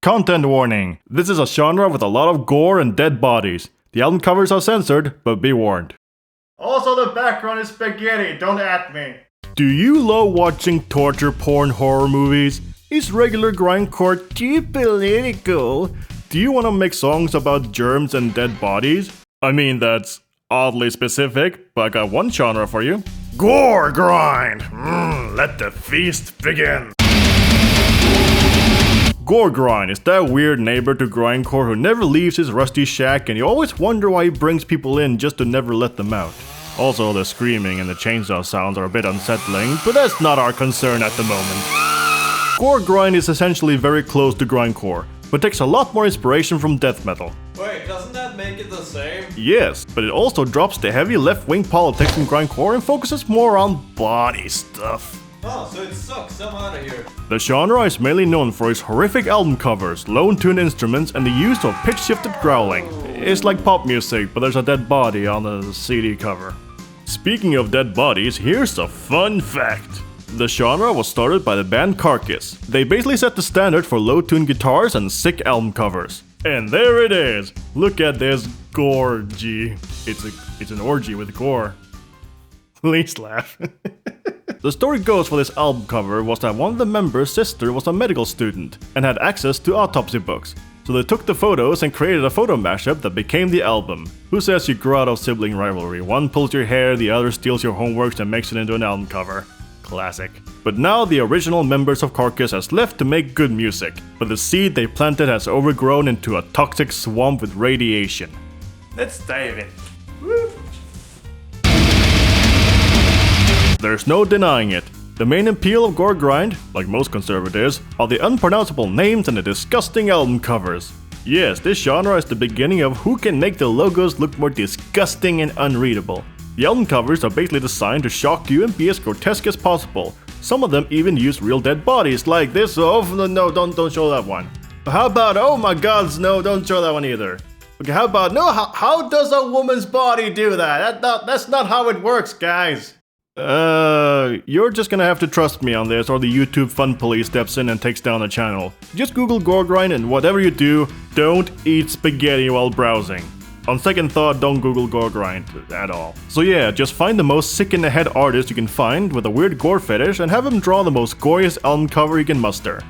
Content warning. This is a genre with a lot of gore and dead bodies. The album covers are censored, but be warned. Also, the background is spaghetti, don't at me. Do you love watching torture porn horror movies? Is regular grindcore too political? Do you want to make songs about germs and dead bodies? I mean, that's oddly specific, but I got one genre for you. Gore grind! Let the feast begin! Gore grind is that weird neighbor to grindcore who never leaves his rusty shack and you always wonder why he brings people in just to never let them out. Also, the screaming and the chainsaw sounds are a bit unsettling, but that's not our concern at the moment. Gore grind is essentially very close to grindcore, but takes a lot more inspiration from death metal. Wait, doesn't that make it the same? Yes, but it also drops the heavy left-wing politics from grindcore and focuses more on body stuff. Oh, so it sucks, I'm out of here. The genre is mainly known for its horrific album covers, lone-tuned instruments, and the use of pitch-shifted growling. It's like pop music, but there's a dead body on the CD cover. Speaking of dead bodies, here's a fun fact. The genre was started by the band Carcass. They basically set the standard for low-tuned guitars and sick album covers. And there it is! Look at this gorgy. It's an orgy with gore. Please laugh. The story goes for this album cover was that one of the members' sister was a medical student and had access to autopsy books. So they took the photos and created a photo mashup that became the album. Who says you grow out of sibling rivalry? One pulls your hair, the other steals your homeworks and makes it into an album cover. Classic. But now the original members of Carcass has left to make good music, but the seed they planted has overgrown into a toxic swamp with radiation. Let's dive in. Woo. There's no denying it. The main appeal of gore grind, like most conservatives, are the unpronounceable names and the disgusting album covers. Yes, this genre is the beginning of who can make the logos look more disgusting and unreadable. The album covers are basically designed to shock you and be as grotesque as possible. Some of them even use real dead bodies, like this. Oh no, don't show that one. How about, oh my gods, no, don't show that one either. Okay, how about, no, how does a woman's body do that? That's not how it works, guys. You're just gonna have to trust me on this, or the YouTube fun police steps in and takes down the channel. Just Google gore grind, and whatever you do, don't eat spaghetti while browsing. On second thought, don't Google gore grind at all. So yeah, just find the most sick in the head artist you can find with a weird gore fetish and have him draw the most goriest album cover you can muster.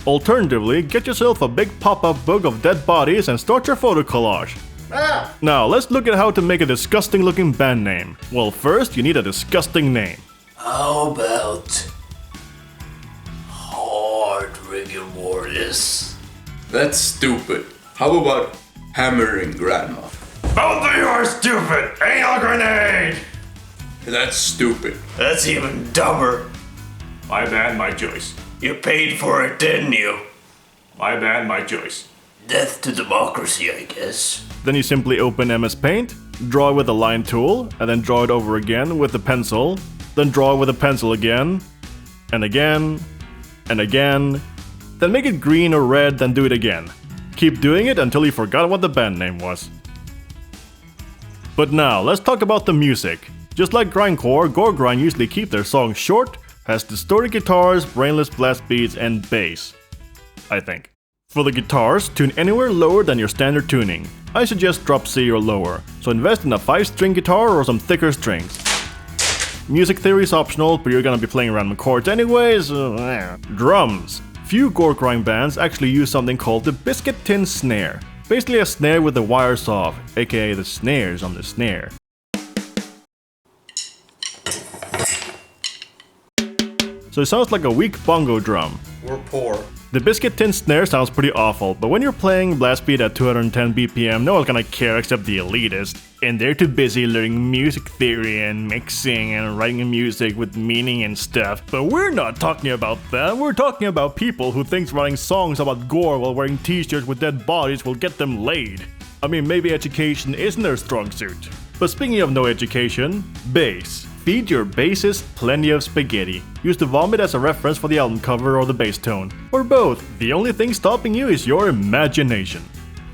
Alternatively, get yourself a big pop-up book of dead bodies and start your photo collage. Now, let's look at how to make a disgusting looking band name. Well, first, you need a disgusting name. How about Hard Rigor Mortis? That's stupid. How about Hammering Grandma? Both of you are stupid! Anal grenade! That's stupid. That's even dumber. My bad, my choice. You paid for it, didn't you? My bad, my choice. Death to democracy, I guess. Then you simply open MS Paint, draw with the line tool, and then draw it over again with the pencil, then draw with the pencil again, and again, and again, then make it green or red, then do it again. Keep doing it until you forgot what the band name was. But now, let's talk about the music. Just like grindcore, gore grind usually keep their songs short, has distorted guitars, brainless blast beats, and bass. I think. For the guitars, tune anywhere lower than your standard tuning. I suggest drop C or lower, so invest in a 5-string guitar or some thicker strings. Music theory is optional, but you're gonna be playing random chords anyways. Drums. Few gore grind bands actually use something called the biscuit tin snare. Basically a snare with the wires off, aka the snares on the snare. So it sounds like a weak bongo drum. We're poor. The biscuit tin snare sounds pretty awful, but when you're playing blast beat at 210 BPM, no one's gonna care except the elitist. And they're too busy learning music theory and mixing and writing music with meaning and stuff. But we're not talking about that, we're talking about people who think writing songs about gore while wearing t-shirts with dead bodies will get them laid. I mean, maybe education isn't their strong suit. But speaking of no education, bass. Feed your bassist plenty of spaghetti. Use the vomit as a reference for the album cover or the bass tone. Or both. The only thing stopping you is your imagination.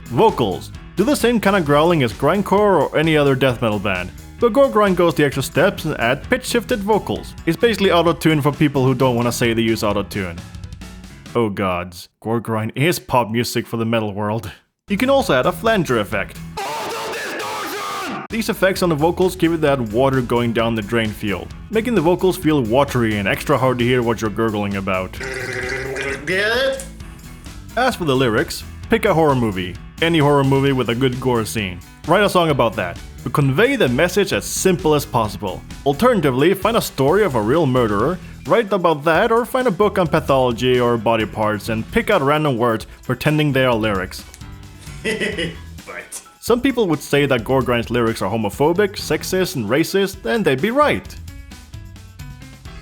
Vocals. Do the same kind of growling as grindcore or any other death metal band. But gore grind goes the extra steps and add pitch shifted vocals. It's basically auto-tune for people who don't want to say they use auto-tune. Oh gods, gore grind is pop music for the metal world. You can also add a flanger effect. These effects on the vocals give it that water going down the drain feel, making the vocals feel watery and extra hard to hear what you're gurgling about. As for the lyrics, pick a horror movie. Any horror movie with a good gore scene. Write a song about that, but convey the message as simple as possible. Alternatively, find a story of a real murderer, write about that, or find a book on pathology or body parts and pick out random words pretending they are lyrics. Right. Some people would say that gore grind's lyrics are homophobic, sexist, and racist, and they'd be right.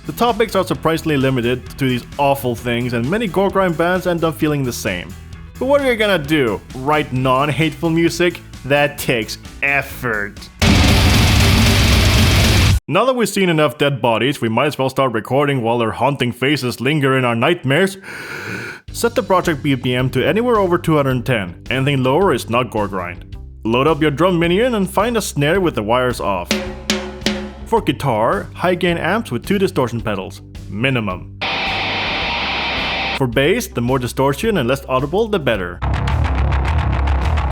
The topics are surprisingly limited to these awful things, and many gore grind bands end up feeling the same. But what are you gonna do? Write non-hateful music? That takes effort. Now that we've seen enough dead bodies, we might as well start recording while their haunting faces linger in our nightmares. Set the project BPM to anywhere over 210. Anything lower is not gore grind. Load up your drum minion and find a snare with the wires off. For guitar, high gain amps with 2 distortion pedals, minimum. For bass, the more distortion and less audible, the better.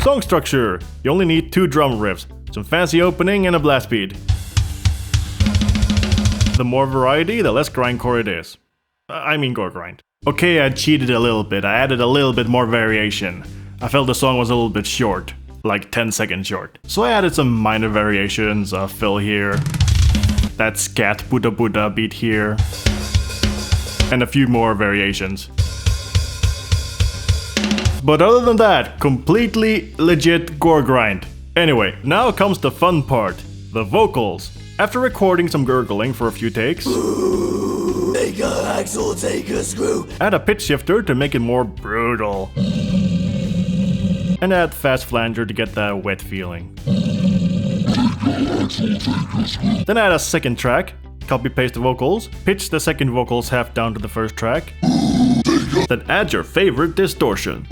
Song structure, you only need 2 drum riffs, some fancy opening and a blast beat. The more variety, the less grindcore it is. I mean gore grind. Okay, I cheated a little bit, I added a little bit more variation. I felt the song was a little bit short, like 10 seconds short. So I added some minor variations, a fill here, that scat Buddha Buddha beat here, and a few more variations. But other than that, completely legit gore grind. Anyway, now comes the fun part, the vocals. After recording some gurgling for a few takes, Take a axle, take a screw. Add a pitch shifter to make it more brutal. And add fast flanger to get that wet feeling. Then add a second track, copy paste the vocals, pitch the second vocals half down to the first track. Then add your favorite distortion.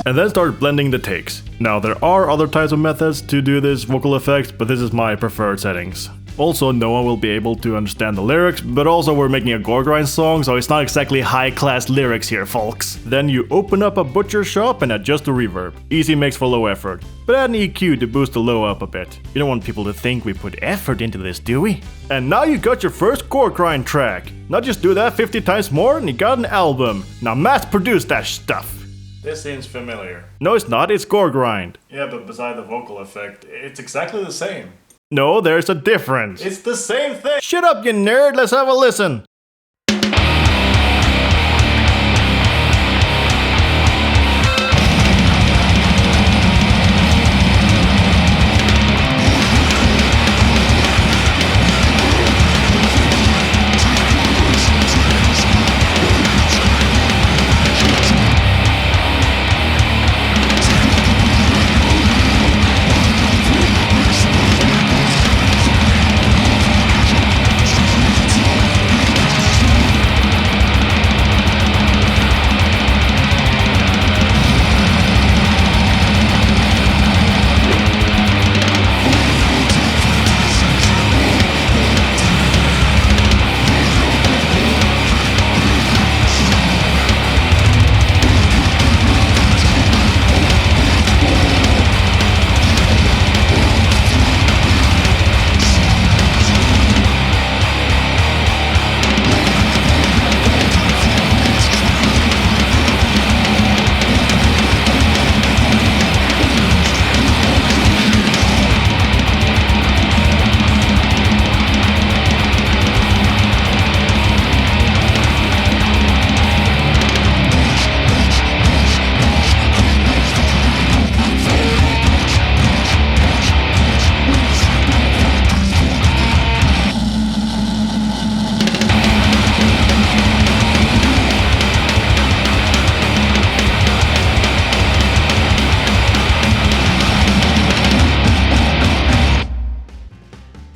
And then start blending the takes. Now there are other types of methods to do this vocal effect, but this is my preferred settings. Also, no one will be able to understand the lyrics, but also we're making a gore grind song, so it's not exactly high-class lyrics here, folks. Then you open up a butcher shop and adjust the reverb. Easy mix for low effort, but add an EQ to boost the low up a bit. You don't want people to think we put effort into this, do we? And now you got your first gore grind track. Now just do that 50 times more and you got an album. Now mass produce that stuff. This seems familiar. No, it's not, it's gore grind. Yeah, but beside the vocal effect, it's exactly the same. No, there's a difference. It's the same thing. Shut up, you nerd. Let's have a listen.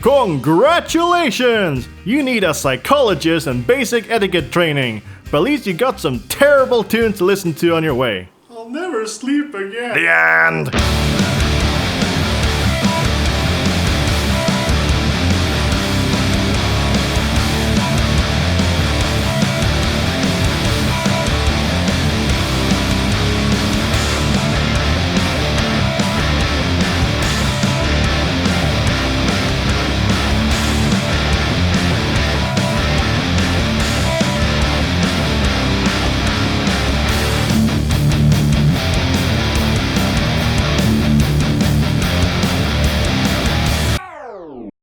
Congratulations! You need a psychologist and basic etiquette training, but at least you got some terrible tunes to listen to on your way. I'll never sleep again. The end!